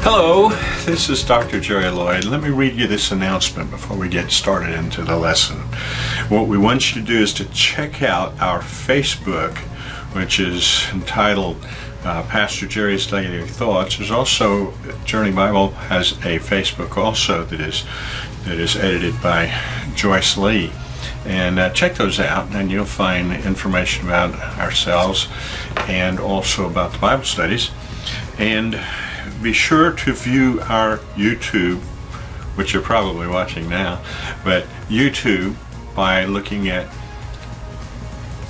Hello, this is Dr. Jerry Lloyd. Let me read you this announcement before we get started into the lesson. What we want you to do is to check out our Facebook, which is entitled Pastor Jerry's Daily Thoughts. There's also Journey Bible has a Facebook also that is edited by Joyce Lee. And check those out, and you'll find information about ourselves and also about the Bible studies. And be sure to view our YouTube, which you're probably watching now, but YouTube by looking at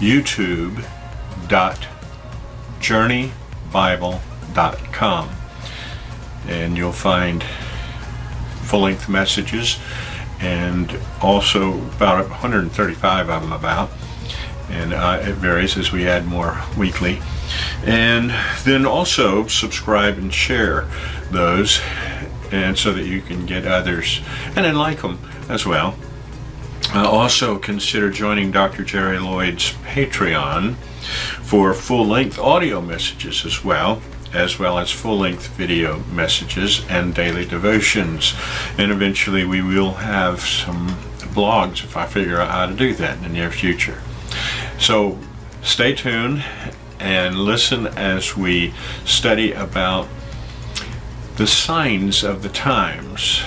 youtube.journeybible.com, and you'll find full-length messages, and also about 135 of them and it varies as we add more weekly. And then also subscribe and share those, and so that you can get others and then like them as well. Also consider joining Dr. Jerry Lloyd's Patreon for full-length audio messages as well as full-length video messages and daily devotions. And eventually we will have some blogs if I figure out how to do that in the near future. So stay tuned and listen as we study about the signs of the times.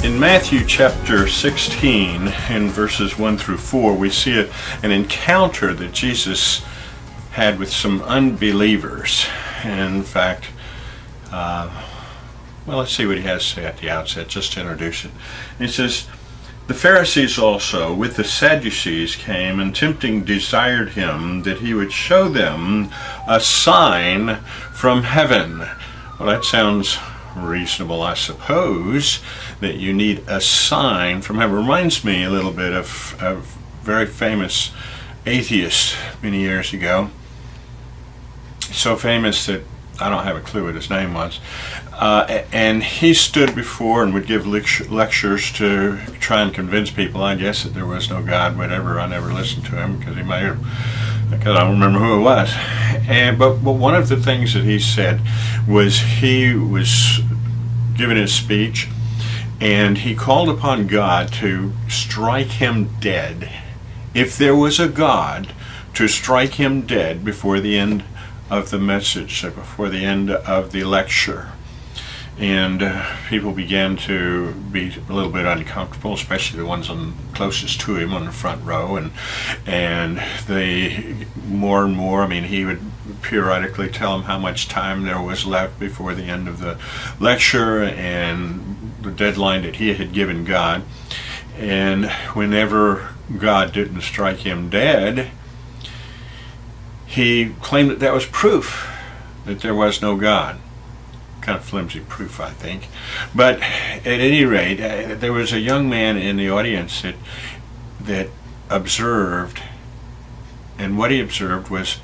In Matthew chapter 16, in verses 1 through 4, we see an encounter that Jesus had with some unbelievers. In fact, let's see what he has to say at the outset, just to introduce it. He says, "The Pharisees also with the Sadducees came, and tempting desired him that he would show them a sign from heaven." Well, that sounds reasonable, I suppose, that you need a sign from heaven. Reminds me a little bit of a very famous atheist many years ago. So famous that I don't have a clue what his name was. And he stood before and would give lectures to try and convince people, I guess, that there was no God, whatever. I never listened to him because I don't remember who it was. But one of the things that he said was he was giving his speech, and he called upon God to strike him dead. If there was a God, to strike him dead before the end of the message, before the end of the lecture. And people began to be a little bit uncomfortable, especially the ones closest to him on the front row, and they more and more, he would periodically tell them how much time there was left before the end of the lecture and the deadline that he had given God. And whenever God didn't strike him dead, he claimed that was proof that there was no God. Kind of flimsy proof, I think. But at any rate, there was a young man in the audience that observed, and what he observed was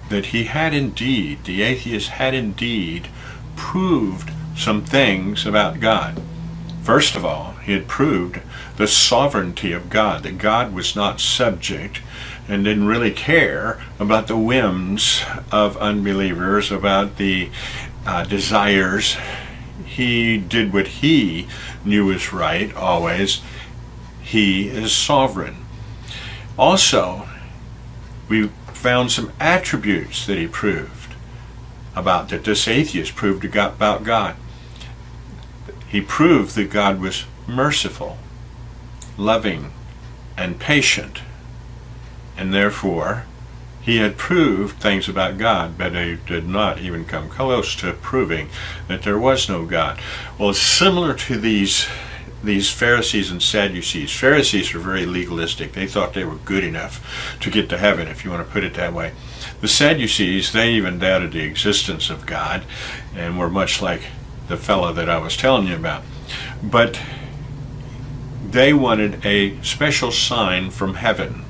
that he had indeed, the atheist had indeed, proved some things about God. First of all, he had proved the sovereignty of God, that God was not subject and didn't really care about the whims of unbelievers, about the desires. He did what he knew was right always. He is sovereign. Also, we found some attributes that he proved about, that this atheist proved about God. He proved that God was merciful, loving, and patient, and therefore he had proved things about God, but he did not even come close to proving that there was no God. Well, it's similar to these Pharisees and Sadducees. Pharisees were very legalistic. They thought they were good enough to get to heaven, if you want to put it that way. The Sadducees, they even doubted the existence of God and were much like the fellow that I was telling you about. But they wanted a special sign from heaven,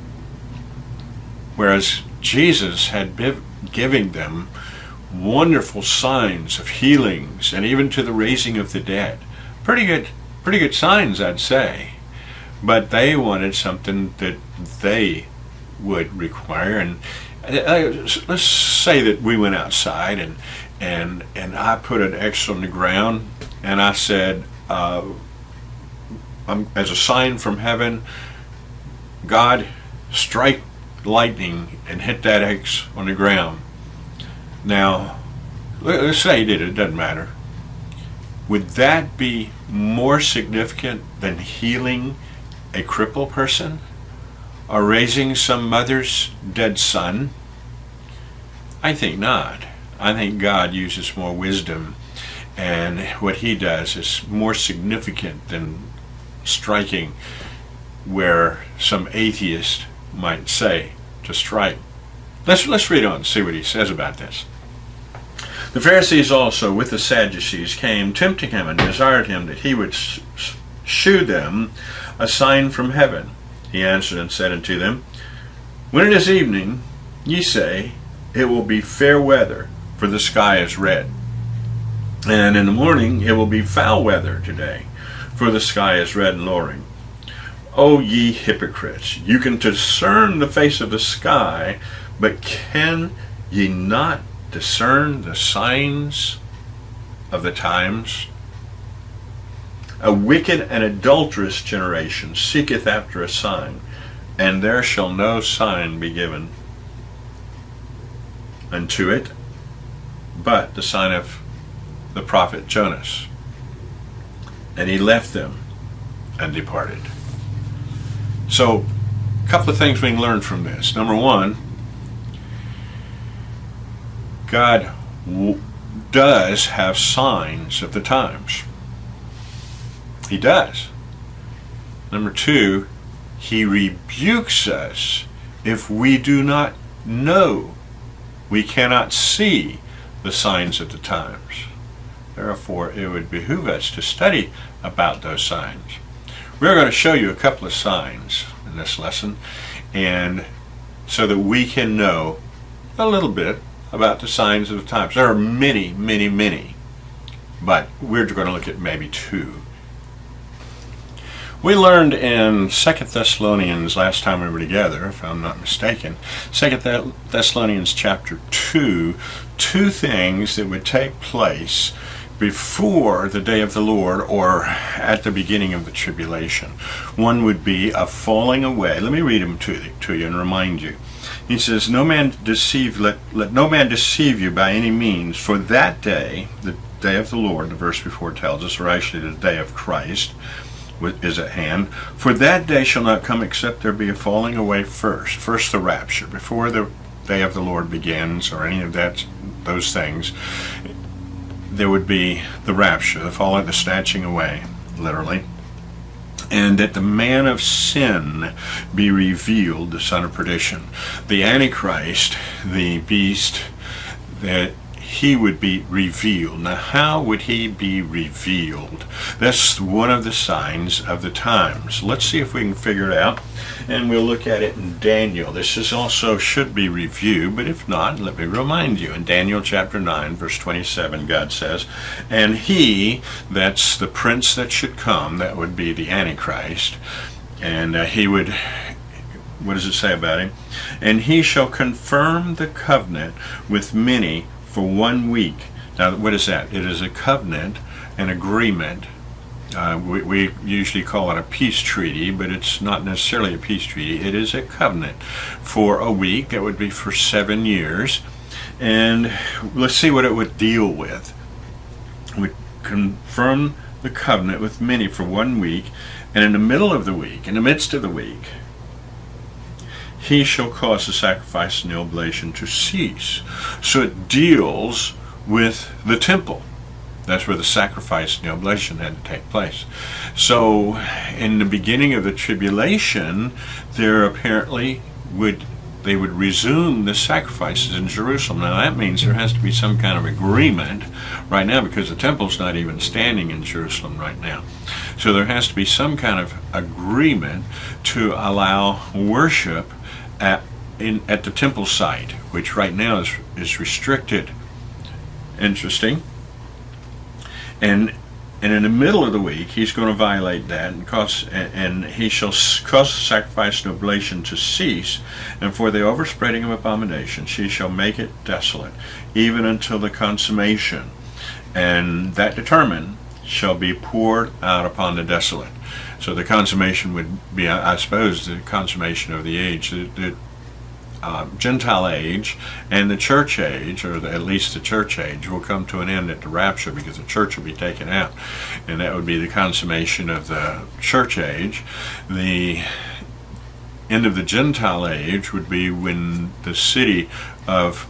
whereas Jesus had been giving them wonderful signs of healings and even to the raising of the dead. Pretty good signs, I'd say. But they wanted something that they would require. And let's say that we went outside and I put an X on the ground and I said, as a sign from heaven, God, strike lightning and hit that X on the ground. Now, let's say he did it, it doesn't matter. Would that be more significant than healing a crippled person or raising some mother's dead son? I think not. I think God uses more wisdom, and what he does is more significant than striking where some atheist might say to strike. Let's read on and see what he says about this. The Pharisees also with the Sadducees came, tempting him, and desired him that he would shew them a sign from heaven. He answered and said unto them, When it is evening, ye say, It will be fair weather, for the sky is red. And in the morning it will be foul weather today, for the sky is red and lowering. O ye hypocrites, you can discern the face of the sky, but can ye not discern the signs of the times? A wicked and adulterous generation seeketh after a sign, and there shall no sign be given unto it, but the sign of the prophet Jonas. And he left them and departed. So, a couple of things we can learn from this. Number one, God does have signs of the times. He does. Number two, he rebukes us if we do not know, we cannot see the signs of the times. Therefore, it would behoove us to study about those signs. We're going to show you a couple of signs in this lesson, and so that we can know a little bit about the signs of the times. There are many, many, many, but we're going to look at maybe two. We learned in 2 Thessalonians last time we were together, if I'm not mistaken, 2 Thessalonians chapter 2, two things that would take place before the day of the Lord or at the beginning of the tribulation. One would be a falling away. Let me read them to you and remind you. He says, let no man deceive you by any means, for that day, the day of the Lord, the verse before tells us, or actually the day of Christ, is at hand. For that day shall not come except there be a falling away first. First the rapture, before the day of the Lord begins, or any of those things. There would be the rapture, the falling, the snatching away, literally. And that the man of sin be revealed, the son of perdition. The Antichrist, the beast, that he would be revealed. Now, how would he be revealed? That's one of the signs of the times. Let's see if we can figure it out, and we'll look at it in Daniel. This is also should be reviewed, but if not, let me remind you. In Daniel chapter 9, verse 27, God says, and he, that's the prince that should come, that would be the Antichrist, and he would, what does it say about him? And he shall confirm the covenant with many for 1 week. Now, what is that? It is a covenant, an agreement. We usually call it a peace treaty, but it's not necessarily a peace treaty. It is a covenant for a week. That would be for 7 years. And let's see what it would deal with. It would confirm the covenant with many for 1 week, and in the middle of the week, in the midst of the week, he shall cause the sacrifice and the oblation to cease. So it deals with the temple. That's where the sacrifice and the oblation had to take place. So in the beginning of the tribulation, there apparently would resume the sacrifices in Jerusalem. Now that means there has to be some kind of agreement right now, because the temple's not even standing in Jerusalem right now. So there has to be some kind of agreement to allow worship at the temple site, which right now is restricted. Interesting. And And in the middle of the week, he's going to violate that, and he shall cause the sacrifice and oblation to cease, and for the overspreading of abomination she shall make it desolate, even until the consummation. And that determined shall be poured out upon the desolate. So the consummation would be, I suppose, the consummation of the age, the Gentile age, and the church age, or at least the church age, will come to an end at the rapture, because the church will be taken out, and that would be the consummation of the church age. The end of the Gentile age would be when the city of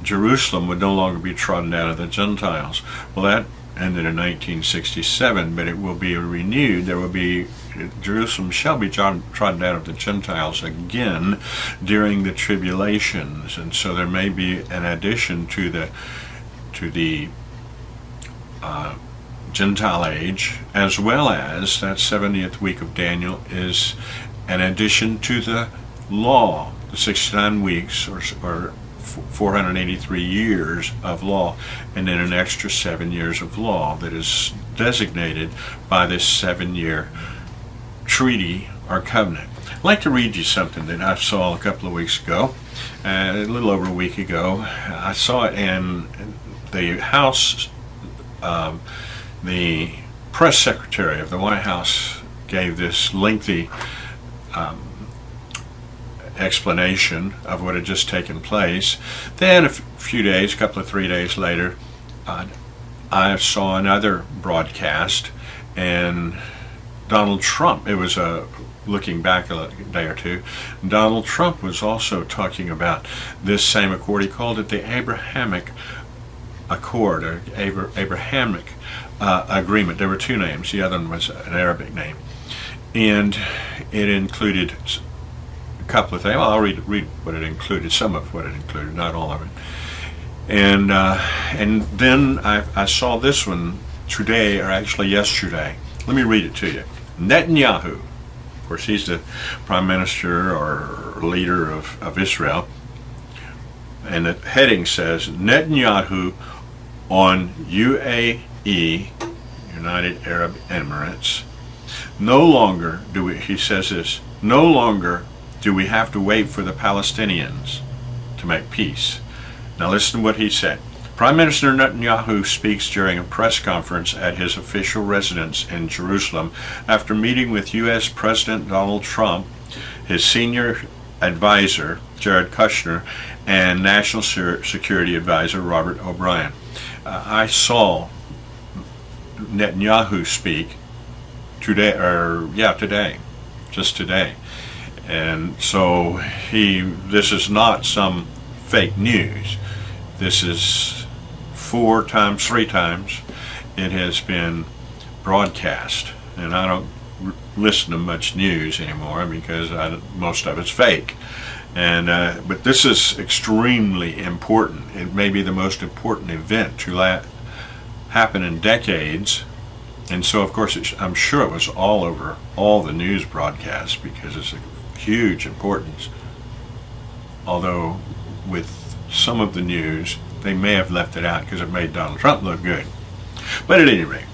Jerusalem would no longer be trodden out of the Gentiles. Well, that ended in 1967, but it will be renewed. Jerusalem shall be trodden out of the Gentiles again during the tribulations, and so there may be an addition to the Gentile age, as well as that 70th week of Daniel is an addition to the law, the 69 weeks or 483 years of law, and then an extra 7 years of law that is designated by this 7-year treaty or covenant. I'd like to read you something that I saw a couple of weeks ago, a little over a week ago. I saw it in the House. The press secretary of the White House gave this lengthy explanation of what had just taken place. Then a few days, a couple of 3 days later, I saw another broadcast, and Donald Trump, it was looking back a day or two, Donald Trump was also talking about this same accord. He called it the Abrahamic Accord, or Abrahamic Agreement. There were two names. The other one was an Arabic name. And it included a couple of things. Well, I'll read what it included, some of what it included, not all of it. And then I saw this one today, or actually yesterday. Let me read it to you. Netanyahu, of course, he's the prime minister or leader of Israel, and the heading says, Netanyahu on UAE, United Arab Emirates. No longer do we, he says this, no longer do we have to wait for the Palestinians to make peace. Now listen to what he said. Prime Minister Netanyahu speaks during a press conference at his official residence in Jerusalem after meeting with U.S. President Donald Trump, his senior advisor, Jared Kushner, and National Security Advisor, Robert O'Brien. I saw Netanyahu speak today, just today. And so this is not some fake news. This is 3 times it has been broadcast, and I don't listen to much news anymore because most of it's fake. And but this is extremely important. It may be the most important event to happen in decades, and so of course I'm sure it was all over all the news broadcasts because it's a huge importance. Although with some of the news they may have left it out because it made Donald Trump look good. But at any rate,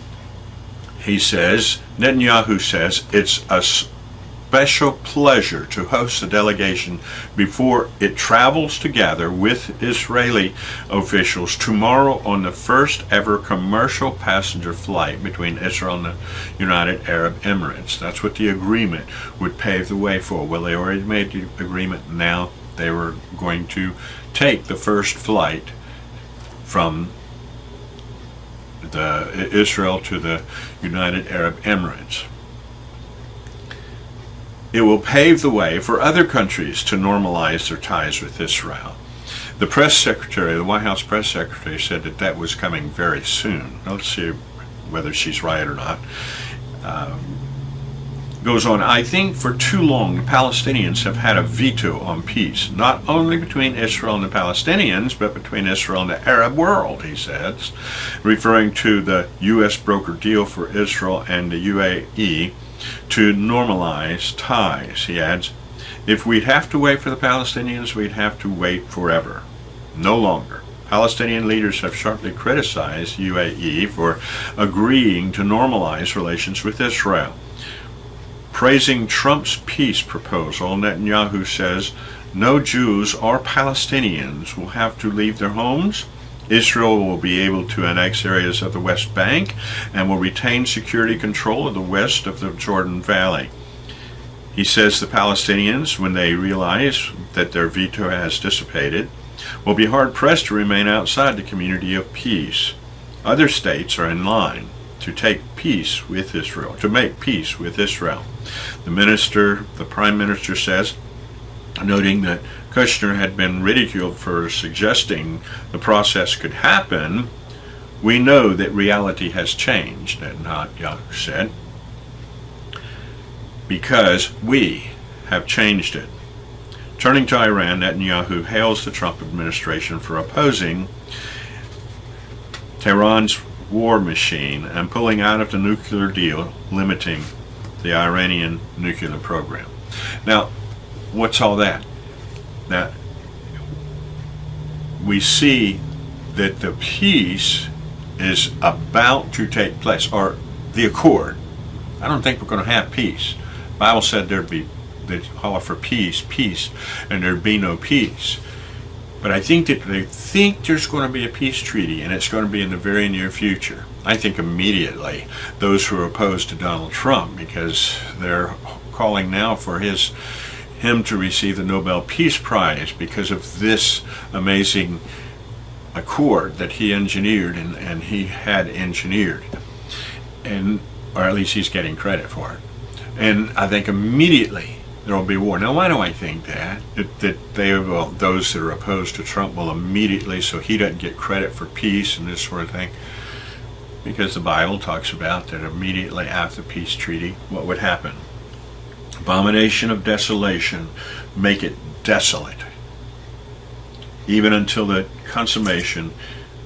Netanyahu says, it's a special pleasure to host a delegation before it travels to gather with Israeli officials tomorrow on the first ever commercial passenger flight between Israel and the United Arab Emirates. That's what the agreement would pave the way for. Well, they already made the agreement. Now they were going to take the first flight from Israel to the United Arab Emirates. It will pave the way for other countries to normalize their ties with Israel. The press secretary, the White House press secretary, said that was coming very soon. Now, let's see whether she's right or not. Goes on, I think for too long the Palestinians have had a veto on peace, not only between Israel and the Palestinians, but between Israel and the Arab world, he says, referring to the U.S. brokered deal for Israel and the UAE to normalize ties. He adds, if we'd have to wait for the Palestinians, we'd have to wait forever. No longer. Palestinian leaders have sharply criticized UAE for agreeing to normalize relations with Israel. Praising Trump's peace proposal, Netanyahu says no Jews or Palestinians will have to leave their homes. Israel will be able to annex areas of the West Bank and will retain security control of the west of the Jordan Valley. He says the Palestinians, when they realize that their veto has dissipated, will be hard-pressed to remain outside the community of peace. Other states are in line to make peace with Israel. The Prime Minister says, noting that Kushner had been ridiculed for suggesting the process could happen, we know that reality has changed, Netanyahu said, because we have changed it. Turning to Iran, Netanyahu hails the Trump administration for opposing Tehran's war machine and pulling out of the nuclear deal, limiting the Iranian nuclear program. Now, what's all that? Now, we see that the peace is about to take place, or the accord. I don't think we're going to have peace. The Bible said they'd holler for peace, and there'd be no peace. But I think that they think there's going to be a peace treaty, and it's going to be in the very near future. I think immediately those who are opposed to Donald Trump, because they're calling now for him to receive the Nobel Peace Prize because of this amazing accord that he engineered and he had engineered, or at least he's getting credit for it. And I think immediately there will be war. Now, why do I think that? That those that are opposed to Trump will immediately, so he doesn't get credit for peace and this sort of thing? Because the Bible talks about that immediately after the peace treaty, what would happen? Abomination of desolation, make it desolate, even until the consummation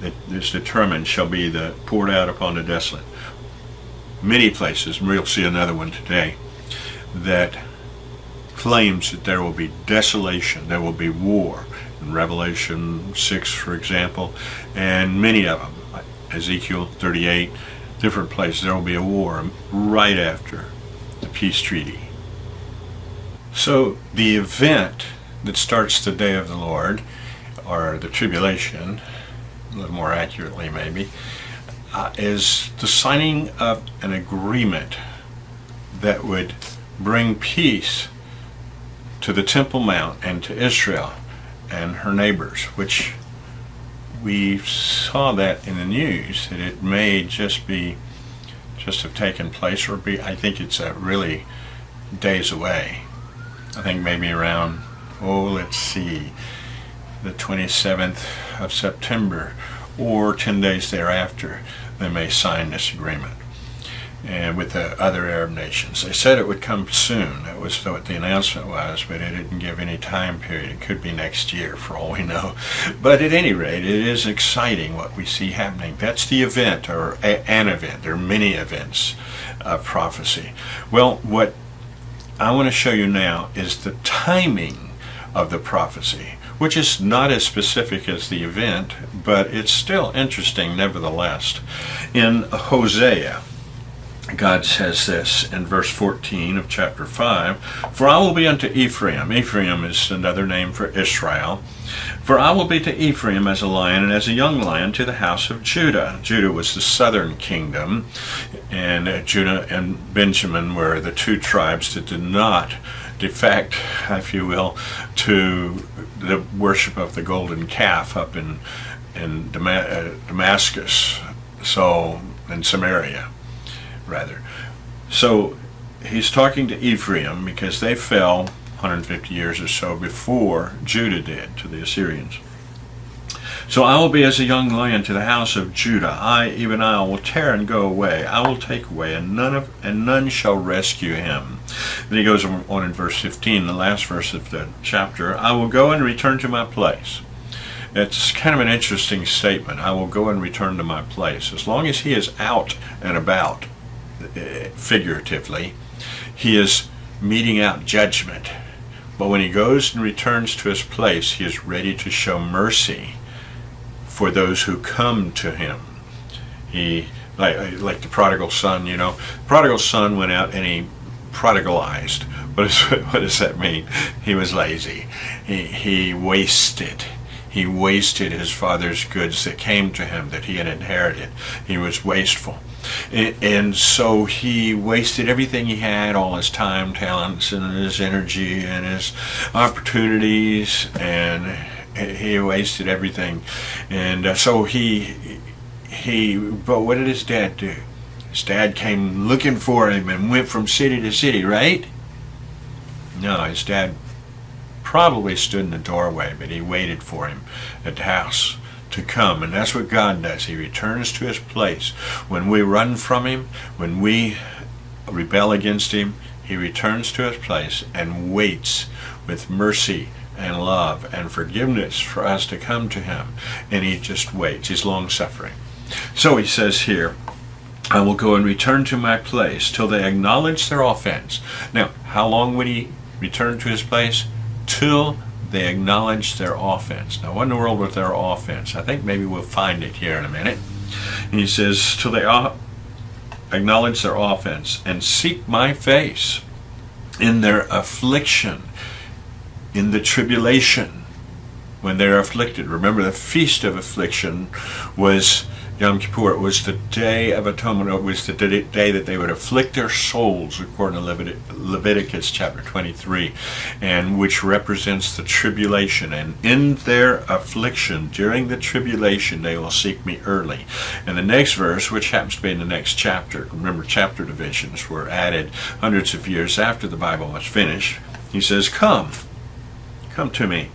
that is determined shall be poured out upon the desolate. Many places, and we'll see another one today, that claims that there will be desolation, there will be war. In Revelation 6, for example, and many of them, Ezekiel 38, different places, there will be a war right after the peace treaty. So the event that starts the day of the Lord, or the tribulation, a little more accurately maybe, is the signing of an agreement that would bring peace to the Temple Mount and to Israel and her neighbors, which we saw that in the news, that it may just have taken place, or I think it's really days away. I think maybe around, the 27th of September, or 10 days thereafter, they may sign this agreement. And with the other Arab nations. They said it would come soon. That was what the announcement was, but it didn't give any time period. It could be next year for all we know. But at any rate, it is exciting what we see happening. That's the event, or an event. There are many events of prophecy. Well, what I want to show you now is the timing of the prophecy, which is not as specific as the event, but it's still interesting nevertheless. In Hosea, God says this in verse 14 of chapter 5, "For I will be unto Ephraim," Ephraim is another name for Israel, "For I will be to Ephraim as a lion, and as a young lion to the house of Judah." Judah was the southern kingdom, and Judah and Benjamin were the two tribes that did not defect, if you will, to the worship of the golden calf up in Damascus, in Samaria, rather. So he's talking to Ephraim because they fell 150 years or so before Judah did to the Assyrians. "So I will be as a young lion to the house of Judah. Even I, will tear and go away. I will take away, and none shall rescue him." Then he goes on in verse 15, the last verse of the chapter, "I will go and return to my place." It's kind of an interesting statement. I will go and return to my place. As long as he is out and about, figuratively, he is meting out judgment. But when he goes and returns to his place, he is ready to show mercy for those who come to him. He, like the prodigal son, you know. The prodigal son went out and he prodigalized. What does that mean? He was lazy. He wasted. He wasted his father's goods that came to him that he had inherited. He was wasteful. And so he wasted everything he had, all his time, talents, and his energy, and his opportunities, and he wasted everything. And so but what did his dad do? His dad came looking for him and went from city to city, right? No, his dad probably stood in the doorway, but he waited for him at the house to come. And that's what God does. He returns to his place. When we run from him, when we rebel against him, he returns to his place and waits with mercy and love and forgiveness for us to come to him. And he just waits. He's long-suffering. So he says here, I will go and return to my place till they acknowledge their offense. Now, how long would he return to his place? Till they acknowledge their offense. Now, what in the world was their offense? I think maybe we'll find it here in a minute. And he says, till they acknowledge their offense and seek my face in their affliction, in the tribulation, when they're afflicted. Remember, the feast of affliction was Yom Kippur. It was the Day of Atonement. It was the day that they would afflict their souls, according to Leviticus chapter 23, and which represents the tribulation. And in their affliction, during the tribulation, they will seek me early. And the next verse, which happens to be in the next chapter, remember chapter divisions were added hundreds of years after the Bible was finished. He says, come to me.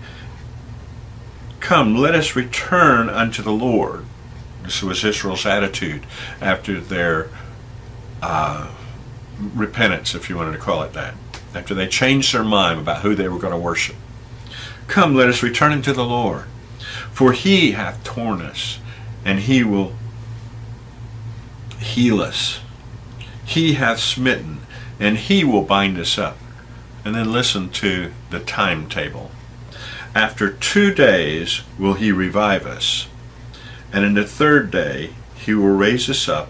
Come, let us return unto the Lord. This was Israel's attitude after their repentance, if you wanted to call it that. After they changed their mind about who they were going to worship. Come, let us return unto the Lord. For he hath torn us, and he will heal us. He hath smitten, and he will bind us up. And then listen to the timetable. After 2 days will he revive us. And in the 3rd day he will raise us up,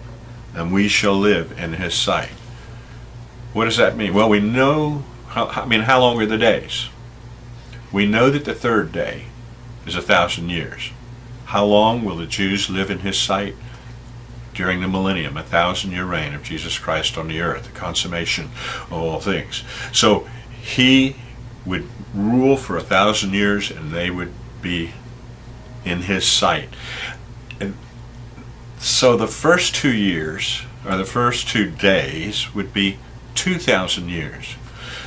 and we shall live in his sight. What does that mean? Well, we know, how long are the days? We know that the 3rd day is 1,000 years. How long will the Jews live in his sight? During the millennium, 1,000-year reign of Jesus Christ on the earth, the consummation of all things. So he would rule for 1,000 years, and they would be in his sight. And so the first 2 years, or the first 2 days, would be 2,000 years.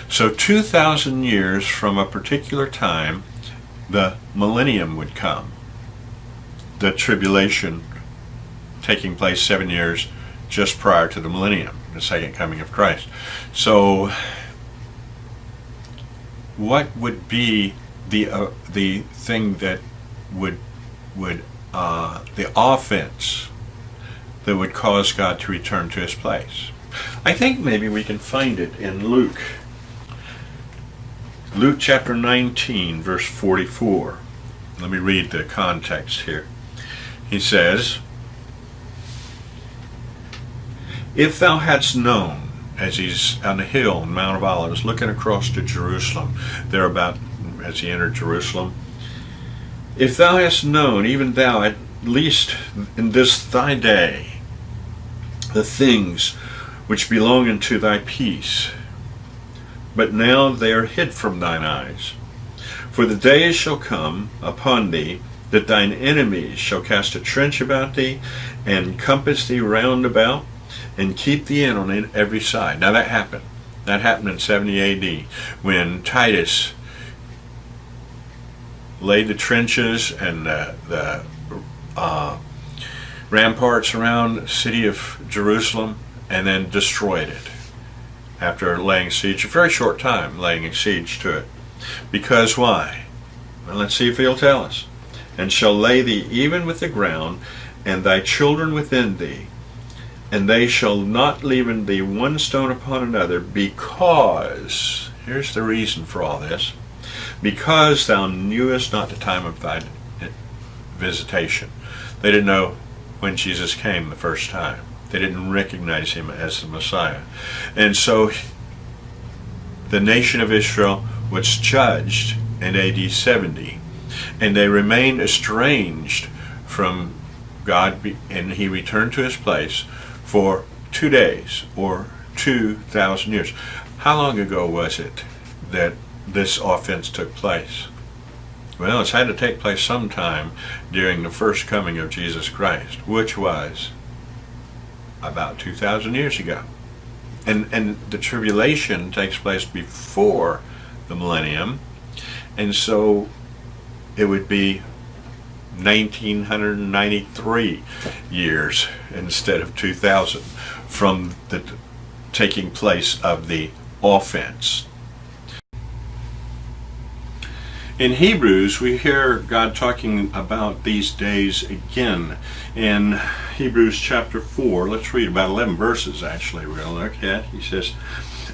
So 2,000 years from a particular time, the millennium would come. The tribulation taking place 7 years just prior to the millennium, the second coming of Christ. So what would be the thing that would the offense that would cause God to return to his place? I think maybe we can find it in Luke. Luke chapter 19, verse 44. Let me read the context here. He says, if thou hadst known, as he's on the hill on Mount of Olives, looking across to Jerusalem, there about as he entered Jerusalem, if thou hast known, even thou, at least in this thy day, the things which belong unto thy peace, but now they are hid from thine eyes. For the days shall come upon thee, that thine enemies shall cast a trench about thee, and compass thee round about, and keep thee in on every side. Now that happened. That happened in 70 A.D. when Titus laid the trenches and the ramparts around the city of Jerusalem, and then destroyed it after laying siege, a very short time laying siege to it. Because why? Well, let's see if he'll tell us. And shall lay thee even with the ground, and thy children within thee, and they shall not leave in thee one stone upon another, because, here's the reason for all this, because thou knewest not the time of visitation. They didn't know when Jesus came the first time. They didn't recognize him as the Messiah. And so the nation of Israel was judged in AD 70, and they remained estranged from God, and he returned to his place for 2 days or 2,000 years. How long ago was it that this offense took place? Well, it's had to take place sometime during the first coming of Jesus Christ, which was about 2,000 years ago. And the tribulation takes place before the millennium, and so it would be 1993 years instead of 2000 from the taking place of the offense. In Hebrews, we hear God talking about these days again. In Hebrews chapter 4, let's read about 11 verses actually we're going to look at. He says,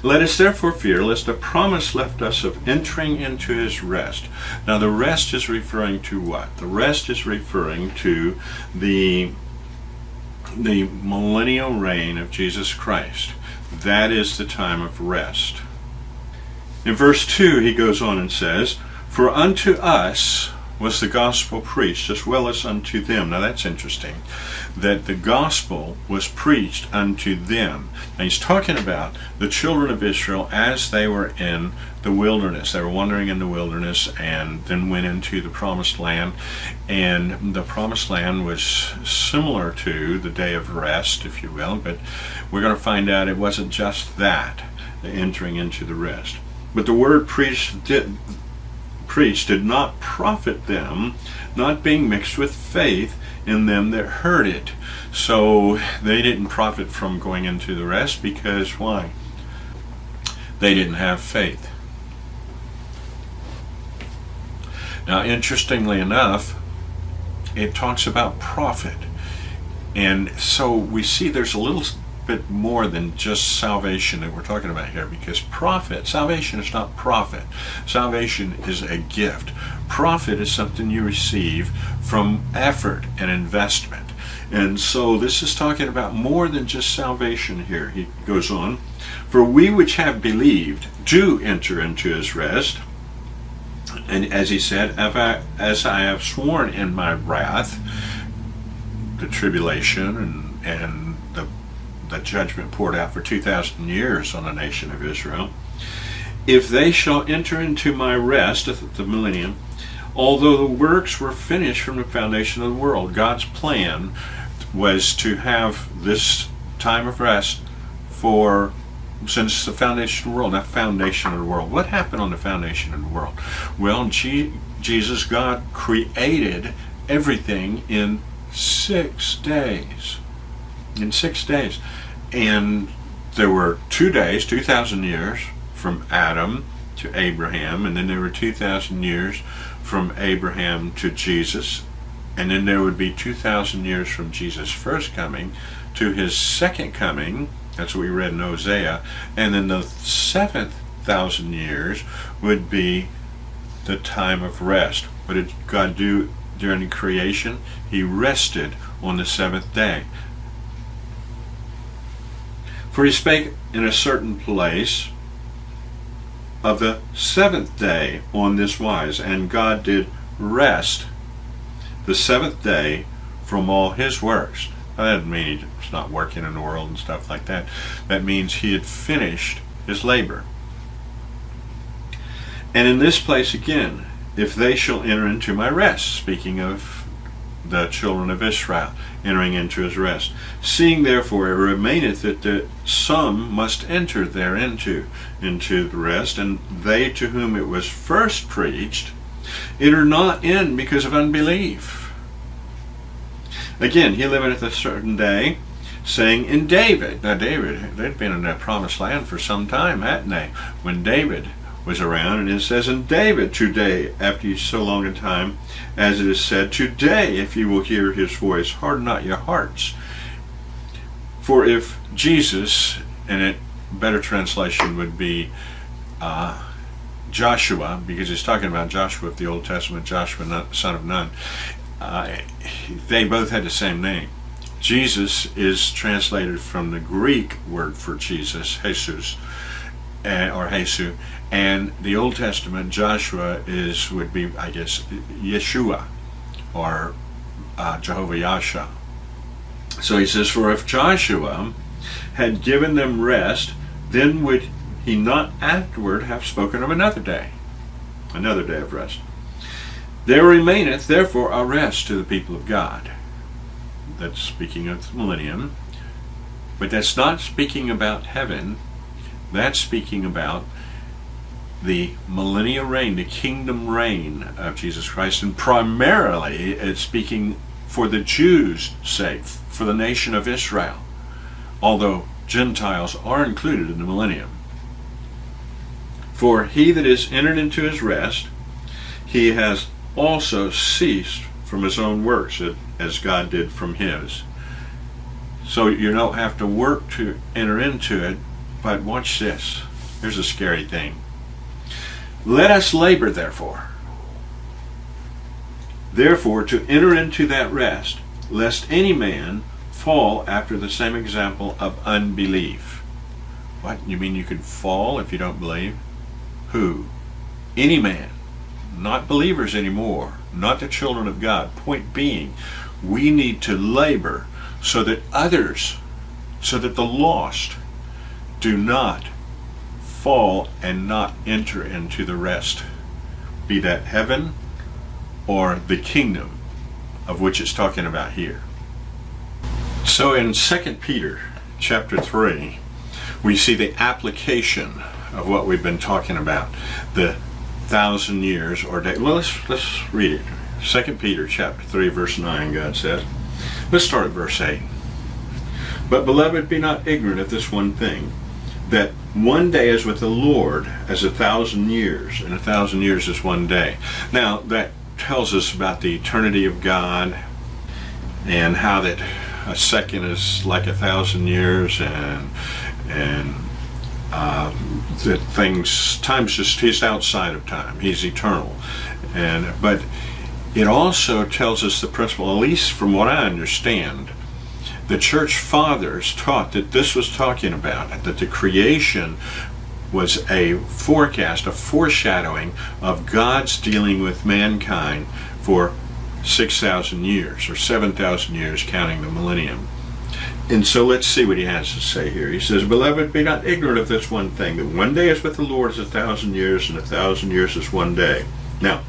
"Let us therefore fear, lest the promise left us of entering into his rest." Now the rest is referring to what? The rest is referring to the millennial reign of Jesus Christ. That is the time of rest. In verse 2 he goes on and says, "For unto us was the gospel preached as well as unto them." Now that's interesting, that the gospel was preached unto them. And he's talking about the children of Israel as they were in the wilderness. They were wandering in the wilderness and then went into the promised land. And the promised land was similar to the day of rest, if you will, but we're going to find out it wasn't just that, the entering into the rest. But the word preached did not profit them, not being mixed with faith in them that heard it. So they didn't profit from going into the rest because why? They didn't have faith. Now, interestingly enough, it talks about profit. And so we see there's a little bit more than just salvation that we're talking about here, because salvation is not profit. Salvation is a gift. Profit is something you receive from effort and investment. And so this is talking about more than just salvation here. He goes on, "For we which have believed do enter into his rest. And as he said, as I have sworn in my wrath," the tribulation and the judgment poured out for 2,000 years on the nation of Israel, "if they shall enter into my rest," at the millennium, "although the works were finished from the foundation of the world." God's plan was to have this time of rest since the foundation of the world. That foundation of the world. What happened on the foundation of the world? Well, Jesus, God, created everything in 6 days. In 6 days. And there were 2 days, 2,000 years from Adam to Abraham, and then there were 2,000 years from Abraham to Jesus, and then there would be 2,000 years from Jesus' first coming to his second coming. That's what we read in Hosea. And then the 7,000 years would be the time of rest. What did God do during the creation? He rested on the seventh day. "For he spake in a certain place of the seventh day on this wise, and God did rest the seventh day from all his works." Now, that doesn't mean he was not working in the world and stuff like that. That means he had finished his labor. "And in this place again, if they shall enter into my rest," speaking of the children of Israel entering into his rest, "seeing therefore it remaineth that some must enter thereinto, into the rest, and they to whom it was first preached enter not in because of unbelief. Again, he liveth a certain day, saying in David." Now David, they'd been in that promised land for some time, hadn't they? When David was around, and it says in David, "Today, after so long a time, as it is said, today, if you will hear his voice, harden not your hearts." For if Jesus, and a better translation would be Joshua, because he's talking about Joshua of the Old Testament, Joshua son of Nun. they both had the same name. Jesus is translated from the Greek word for Jesus, Jesus, or Jesus, and the Old Testament Joshua would be, I guess, Yeshua, or Jehovah Yasha. So he says, for if Joshua had given them rest, then would he not afterward have spoken of another day of rest. There remaineth therefore a rest to the people of God. That's speaking of the millennium, but that's not speaking about heaven. That's speaking about the millennial reign, the kingdom reign of Jesus Christ, and primarily it's speaking for the Jews' sake, for the nation of Israel, although Gentiles are included in the millennium. For he that is entered into his rest, he has also ceased from his own works, as God did from his. So you don't have to work to enter into it, but watch this. Here's a scary thing. Let us labor, therefore, to enter into that rest, lest any man fall after the same example of unbelief. What? You mean you could fall if you don't believe? Who? Any man. Not believers anymore. Not the children of God. Point being, we need to labor so that others, so that the lost do not fall and not enter into the rest, be that heaven or the kingdom of which it's talking about here. So in 2 Peter chapter 3, we see the application of what we've been talking about, the 1,000 years or day. Well, let's read it. 2 Peter chapter 3 verse 9, God says. Let's start at verse 8. But beloved, be not ignorant of this one thing, that one day is with the Lord as 1,000 years, and 1,000 years is one day. Now, that tells us about the eternity of God, and how that a second is like 1,000 years, and that time's just, he's outside of time. He's eternal. But it also tells us the principle, at least from what I understand, the church fathers taught that this was talking about, that the creation was a forecast, a foreshadowing of God's dealing with mankind for 6,000 years, or 7,000 years counting the millennium. And so let's see what he has to say here. He says, Beloved, be not ignorant of this one thing, that one day is with the Lord as 1,000 years, and 1,000 years is one day. Now,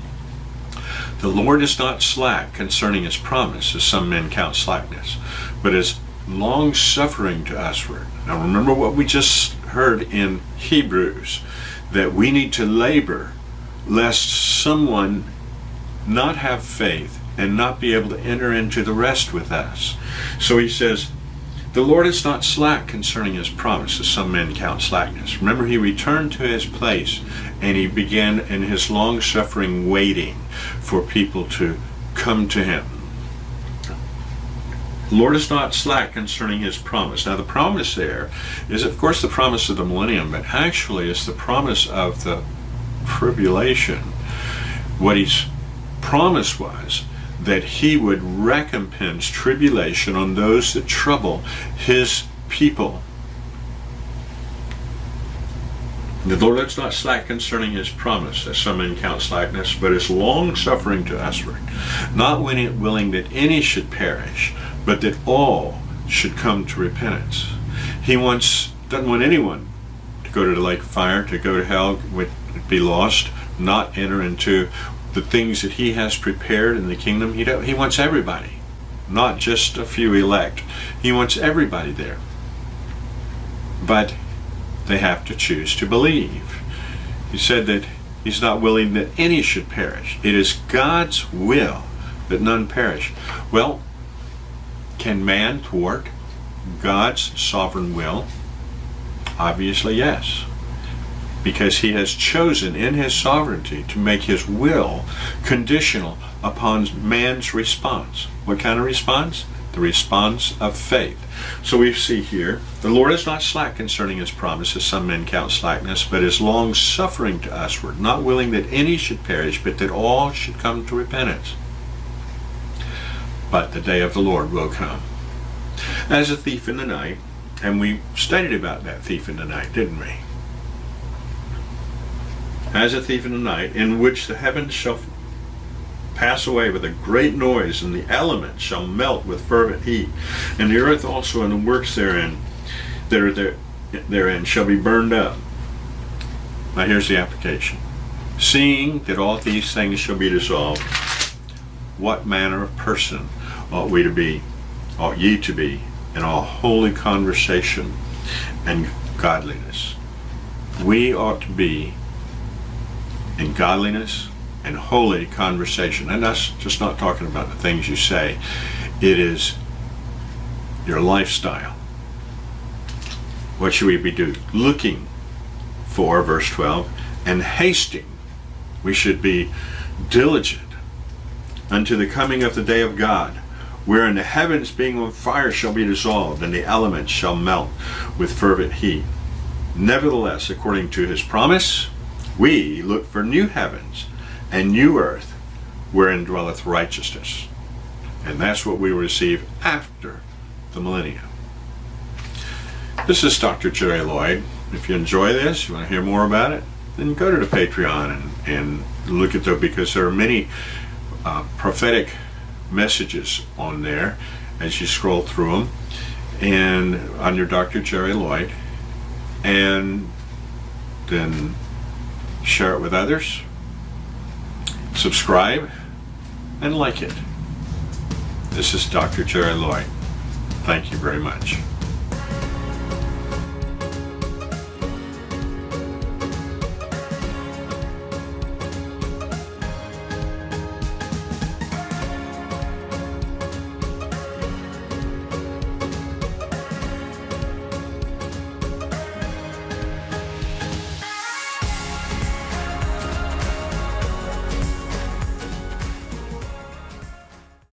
the Lord is not slack concerning his promise, as some men count slackness, but is long-suffering to usward. Now remember what we just heard in Hebrews, that we need to labor lest someone not have faith and not be able to enter into the rest with us. So he says, the Lord is not slack concerning his promise, as some men count slackness. Remember, he returned to his place, and he began in his long-suffering waiting for people to come to him. The Lord is not slack concerning his promise. Now the promise there is, of course, the promise of the millennium, but actually it's the promise of the tribulation. What his promise was that he would recompense tribulation on those that trouble his people. The Lord is not slack concerning his promise, as some men count slackness, but is long-suffering to usward, not willing that any should perish, but that all should come to repentance. He doesn't want anyone to go to the lake of fire, to go to hell, be lost, not enter into the things that he has prepared in the kingdom. He wants everybody, not just a few elect. He wants everybody there. But they have to choose to believe. He said that he's not willing that any should perish. It is God's will that none perish. Well, can man thwart God's sovereign will? Obviously, yes. Because he has chosen in his sovereignty to make his will conditional upon man's response. What kind of response? The response of faith. So we see here, the Lord is not slack concerning his promise, as some men count slackness, but is long-suffering to usward, not willing that any should perish, but that all should come to repentance. but the day of the Lord will come as a thief in the night. And we studied about that thief in the night, didn't we? As a thief in the night, in which the heavens shall pass away with a great noise, and the elements shall melt with fervent heat, and the earth also and the works therein shall be burned up. Now here's the application. Seeing that all these things shall be dissolved, what manner of person ought ye to be in all holy conversation and godliness? We ought to be in godliness and holy conversation. And that's just not talking about the things you say. It is your lifestyle. What should we be doing? Looking for, verse 12, and hasting. We should be diligent unto the coming of the day of God, wherein the heavens being on fire shall be dissolved, and the elements shall melt with fervent heat. Nevertheless, according to his promise, we look for new heavens and new earth, wherein dwelleth righteousness. And that's what we will receive after the millennium. This is Dr. Jerry Lloyd. If you enjoy this, you want to hear more about it, then go to the Patreon and look at them, because there are many prophetic messages on there as you scroll through them, and under Dr. Jerry Lloyd, and then share it with others, subscribe, and like it. This is Dr. Jerry Lloyd. Thank you very much.